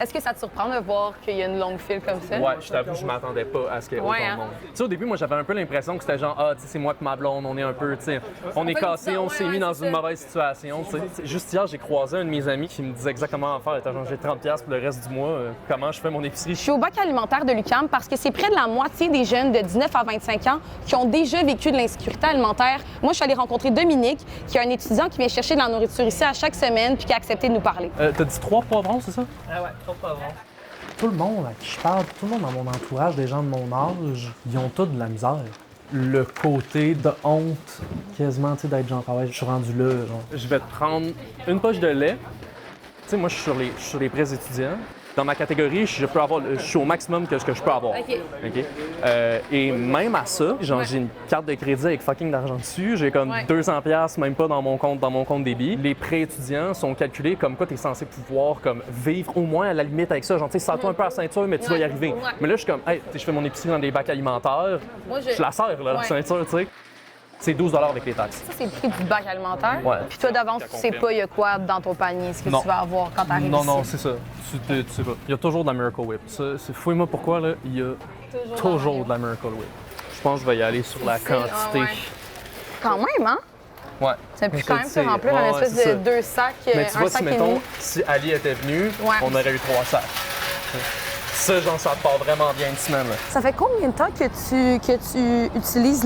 Est-ce que ça te surprend de voir qu'il y a une longue file comme ça? Ouais, je t'avoue, je m'attendais pas à ce qu'il y ait autant de monde. Tu sais, au début, moi, j'avais un peu l'impression que c'était genre, ah, tu sais, c'est moi et ma blonde, on est un peu, tu sais, on est cassés, on s'est mis dans une mauvaise situation, tu sais. Juste hier, j'ai croisé un de mes amis qui me disait exactement à faire. Attends, j'ai 30$ pour le reste du mois, comment je fais mon épicerie. Je suis au bac alimentaire de l'UQAM parce que c'est près de la moitié des jeunes de 19 à 25 ans qui ont déjà vécu de l'insécurité alimentaire. Moi, je suis allée rencontrer Dominique, qui est un étudiant qui vient chercher de la nourriture ici à chaque semaine puis qui a accepté de nous parler. T'as dit 3 poivrons, c'est ça? Ah ouais, 3 poivrons. Tout le monde à qui je parle, tout le monde dans mon entourage, des gens de mon âge, ils ont tous de la misère. Le côté de honte, quasiment, tu sais, d'être genre, ah ouais, je suis rendu là, genre. Je vais te prendre une poche de lait. Tu sais, moi, je suis sur les prêts étudiants. Dans ma catégorie, je suis au maximum que ce que je peux avoir. OK. OK? Et même à ça, genre, j'ai une carte de crédit avec fucking d'argent dessus. J'ai comme 200$, même pas dans mon compte débit. Les prêts étudiants sont calculés comme quoi tu es censé pouvoir comme vivre au moins à la limite avec ça. Genre, tu sais, sers-toi un peu à la ceinture, mais tu vas y arriver. Mais là, je suis comme, hey, je fais mon épicerie dans des bacs alimentaires. Moi, je la serre, là, la ceinture, tu sais. C'est 12$ avec les taxes. Ça, c'est le prix du bac alimentaire. Ouais. Puis toi, d'avance, tu sais pas il y a quoi dans ton panier, ce que tu vas avoir quand tu arrives ici. Non, c'est ça. Tu sais pas. Il y a toujours de la Miracle Whip. Fouille-moi pourquoi, là, il y a toujours de la Miracle Whip. Je pense que je vais y aller sur la quantité. Quand même, hein? Ouais. Ça peut quand même se remplir un espèce de 2 sacs, mais tu vois, un sac si, et mettons, demi. si Ali était venu, on aurait eu 3 sacs. Ça, genre, ça part vraiment bien une semaine. Là. Ça fait combien de temps que tu utilises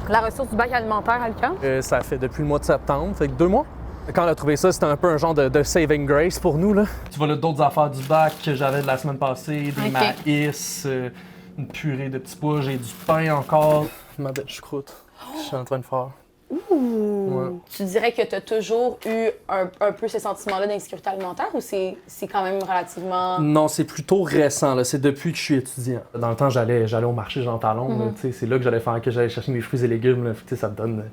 la ressource du bac alimentaire à l'UQAM? Ça fait depuis le mois de septembre, fait que 2 mois. Quand on a trouvé ça, c'était un peu un genre de saving grace pour nous. Là. Tu vois là d'autres affaires du bac que j'avais de la semaine passée, des maïs, une purée de petits pois, j'ai du pain encore. Ma belle choucroute, je suis en train de faire. Ouais. Tu dirais que tu as toujours eu un peu ce sentiment-là d'insécurité alimentaire ou c'est quand même relativement... Non, c'est plutôt récent. C'est depuis que je suis étudiant. Dans le temps, j'allais au marché Jean Talon. C'est là que j'allais chercher mes fruits et légumes. Là, ça te donne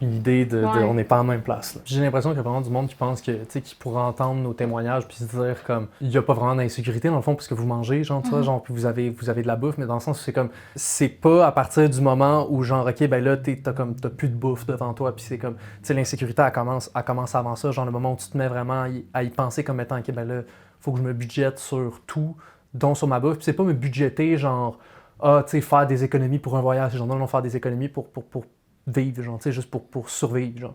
une idée de on n'est pas en même place. Là. J'ai l'impression qu'il y a vraiment du monde qui pense que qui pourrait entendre nos témoignages puis se dire comme il n'y a pas vraiment d'insécurité dans le fond puisque vous mangez, genre, tu vois, genre puis vous avez de la bouffe, mais dans le sens où c'est comme c'est pas à partir du moment où genre OK ben là t'as plus de bouffe devant toi puis c'est comme tu sais l'insécurité elle commence avant ça, genre le moment où tu te mets vraiment à y penser comme étant OK ben là faut que je me budgète sur tout dont sur ma bouffe, puis c'est pas me budgéter genre tu sais faire des économies pour un voyage, genre non faire des économies pour vivre, genre, tu sais, juste pour survivre, genre.